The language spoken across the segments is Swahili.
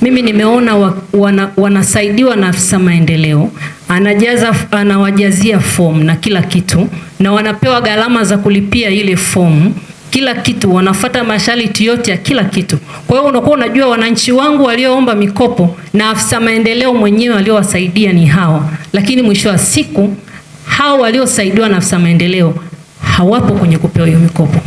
mimi nimeona wanasaidiwa na afisa maendeleo, anawajazia fomu na kila kitu, na wanapewa gharama za kulipia ile fomu, kila kitu, wanafuata masharti yote ya kila kitu. Kwa hiyo unakuwa unajua wananchi wangu walioomba mikopo na afisa maendeleo mwenyewe aliowasaidia ni hawa, lakini mwisho wa siku hao waliosaidiwa na afisa maendeleo hawapo kwenye kupewa hiyo mikopo.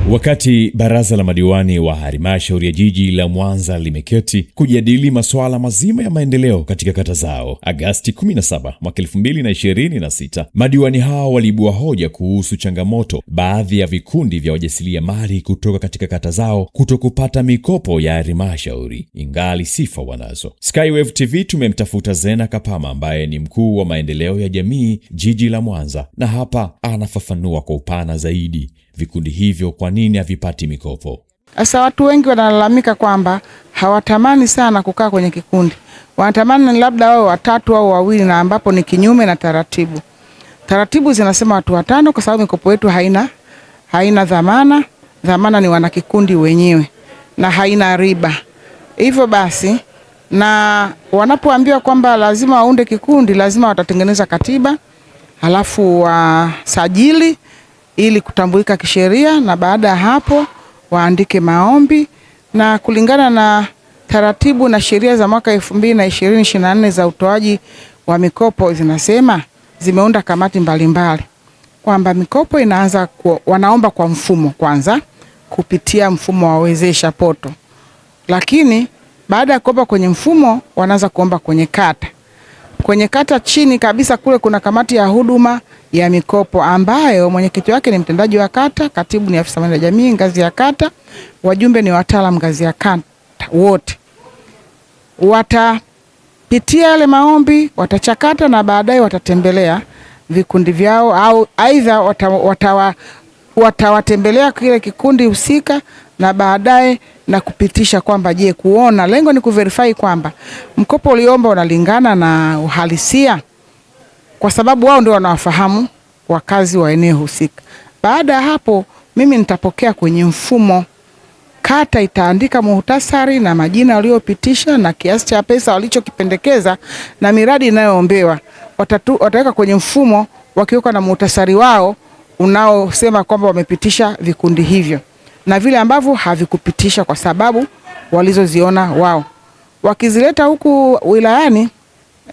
Wakati baraza la madiwani wa halmashauri ya jiji la Mwanza limeketi kujadili masuala mazima ya maendeleo katika kata zao, Agosti 17 mwaka 2026, madiwani hao waliibua hoja kuhusu changamoto baadhi ya vikundi vya wajasiriamali kutoka katika kata zao kutokupata mikopo ya halmashauri, ingali sifa wanazo. Skywave TV tumemtafuta Zena Kapama ambaye ni mkuu wa maendeleo ya jamii jiji la Mwanza, na hapa anafafanua kwa upana zaidi vikundi hivyo kwa nini havipati mikopo. Sasa watu wengi wanalalamika kwamba hawatamani sana kukaa kwenye kikundi. Wanatamani labda wao watatu au wawili, na ambapo ni kinyume na taratibu. Taratibu zinasema watu watano kwa sababu mikopo yetu haina dhamana. Dhamana ni wanakikundi wenyewe na haina riba. Hivyo basi, na wanapoambiwa kwamba lazima waunde kikundi, lazima watatengeneza katiba, halafu wasajili ili kutambulika kisheria, na baada ya hapo waandike maombi, na kulingana na taratibu na sheria za mwaka 2024 za utoaji wa mikopo zinasema, zimeunda kamati mbalimbali kwamba mikopo inaanza wanaomba kwa mfumo kwanza kupitia mfumo wa wezesha poto, lakini baada ya kuomba kwenye mfumo wanaanza kuomba kwenye kata. Kwenye kata chini kabisa kule kuna kamati ya huduma ya mikopo ambayo mwenyekiti wake ni mtendaji wa kata, katibu ni afisa maendeleo ya jamii ngazi ya kata, wajumbe ni wataalamu ngazi ya kata. Wote watapitia yale maombi, watachakata, na baadaye watatembelea vikundi vyao, au aidha watawatembelea kile kikundi husika, na baadaye na kupitisha kwamba je, kuona, lengo ni kuverify kwamba mkopo uliomba unalingana na uhalisia, kwa sababu wao ndio wanawafahamu wakazi wa eneo husika. Baada ya hapo mimi nitapokea kwenye mfumo, kata itaandika muhtasari na majina waliopitisha na kiasi cha pesa walichokipendekeza na miradi inayoombewa. Wataweka kwenye mfumo wakiweka na muhtasari wao unaosema kwamba wamepitisha vikundi hivyo na vile ambavyo havikupitisha kwa sababu walizoziona wao. Wakizileta huku wilayani,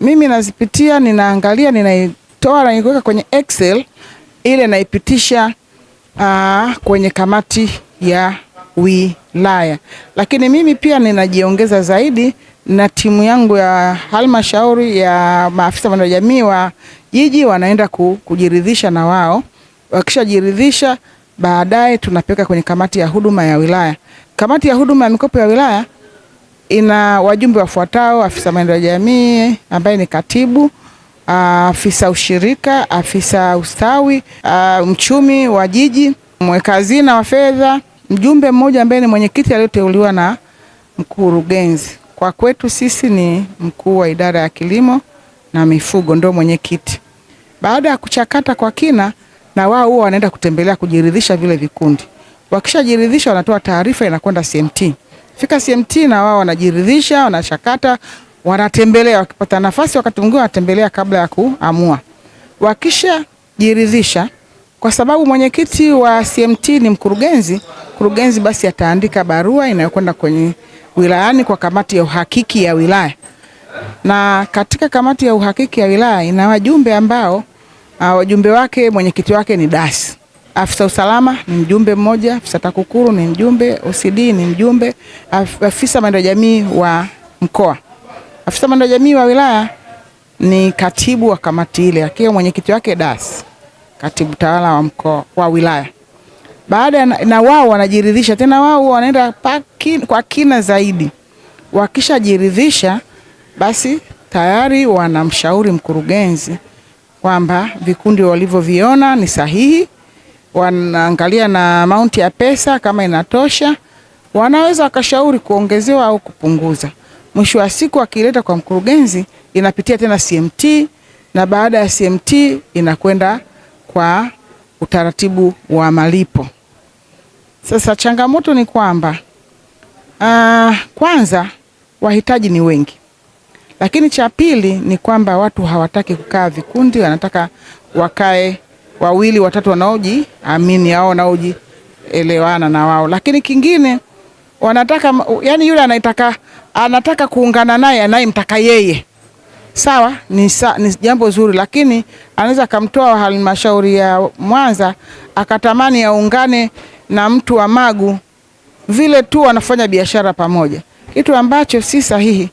mimi nazipitia, ninaangalia, ninaitoa na kuweka kwenye Excel ile naipitisha kwenye kamati ya wilaya. Lakini mimi pia ninajiongeza zaidi na timu yangu ya halmashauri ya maafisa maendeleo ya jamii wa jiji, wanaenda kujiridhisha na wao. Wakishajiridhisha, baadaye tunapeka kwenye kamati ya huduma ya wilaya. Kamati ya huduma ya mikopo ya wilaya ina wajumbe wafuatao: afisa maendeleo ya jamii ambaye ni katibu, afisa ushirika, afisa ustawi, mchumi wa jiji, mweka hazina wa fedha, mjumbe mmoja ambaye ni mwenyekiti aliyoteuliwa na mkurugenzi. Kwa kwetu sisi ni mkuu wa idara ya kilimo na mifugo ndio mwenyekiti. Baada ya kuchakata kwa kina, na wao huwa wanaenda kutembelea kujiridhisha vile vikundi. Wakishajiridhisha wanatoa taarifa, inakwenda CMT. Fika CMT na wao wanajiridhisha, wanachakata, wanatembelea, wakipata nafasi wakati mwingine wanatembelea kabla ya kuamua. Wakishajiridhisha, kwa sababu mwenyekiti wa CMT ni mkurugenzi, basi ataandika barua inayokwenda kwenye wilayani kwa kamati ya uhakiki ya wilaya. Na katika kamati ya uhakiki ya wilaya ina wajumbe ambao wajumbe wake mwenyekiti wake ni dasi. Afisa usalama ni mjumbe mmoja, afisa TAKUKURU ni mjumbe, OCD ni mjumbe, afisa maendeleo ya jamii wa mkoa. Afisa maendeleo ya jamii wa wilaya ni katibu wa kamati ile, akiwa mwenyekiti wake dasi, katibu tawala wa mkoa wa wilaya. Baada na wao wanajiridhisha tena, wao wanaenda kwa kina zaidi. Wakishajiridhisha, basi tayari wanamshauri mkurugenzi kwamba vikundi walivyoviona ni sahihi, wanaangalia na amount ya pesa kama inatosha, wanaweza wakashauri kuongezewa au kupunguza. Mwisho wa siku akileta kwa mkurugenzi, inapitia tena CMT, na baada ya CMT inakwenda kwa utaratibu wa malipo. Sasa changamoto ni kwamba kwanza wahitaji ni wengi. Lakini cha pili ni kwamba watu hawataki kukaa vikundi, wanataka wakae wawili watatu wanaojiamini au wanaojielewana na wao. Lakini kingine wanataka, yani yule anataka kuungana naye anayemtaka yeye. Sawa, ni jambo zuri, lakini anaweza kumtoa halmashauri ya Mwanza akatamani aungane na mtu wa Magu vile tu wanafanya biashara pamoja, kitu ambacho si sahihi.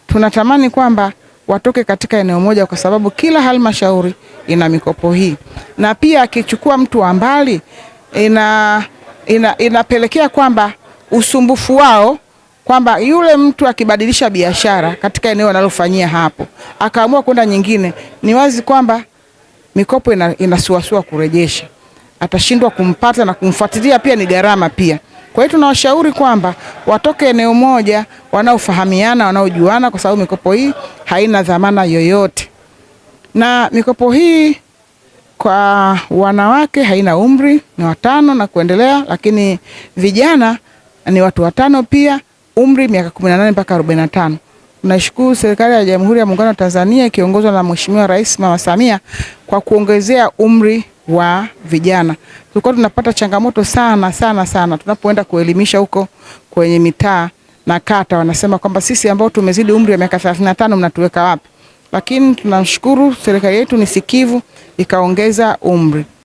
Tunatamani kwamba watoke katika eneo moja, kwa sababu kila halmashauri ina mikopo hii, na pia akichukua mtu wa mbali inapelekea kwamba usumbufu wao, kwamba yule mtu akibadilisha biashara katika eneo analofanyia hapo akaamua kwenda nyingine, ni wazi kwamba mikopo inasuasua kurejesha, atashindwa kumpata na kumfuatilia, pia ni gharama pia. Kwa hiyo tunawashauri kwamba watoke eneo moja, wanaofahamiana, wanaojuana, kwa sababu mikopo hii haina dhamana yoyote. Na mikopo hii kwa wanawake haina umri, ni 5 na kuendelea, lakini vijana ni watu 5 pia, umri miaka 18 mpaka 45. Tunashukuru serikali ya Jamhuri ya Muungano wa Tanzania ikiongozwa na Mheshimiwa Rais Mama Samia kwa kuongezea umri wa vijana. Tulikuwa tunapata changamoto sana tunapoenda kuelimisha huko kwenye mitaa na kata, wanasema kwamba sisi ambao tumezidi umri wa miaka 35 mnatuweka wapi? Lakini tunashukuru serikali yetu ni sikivu, ikaongeza umri.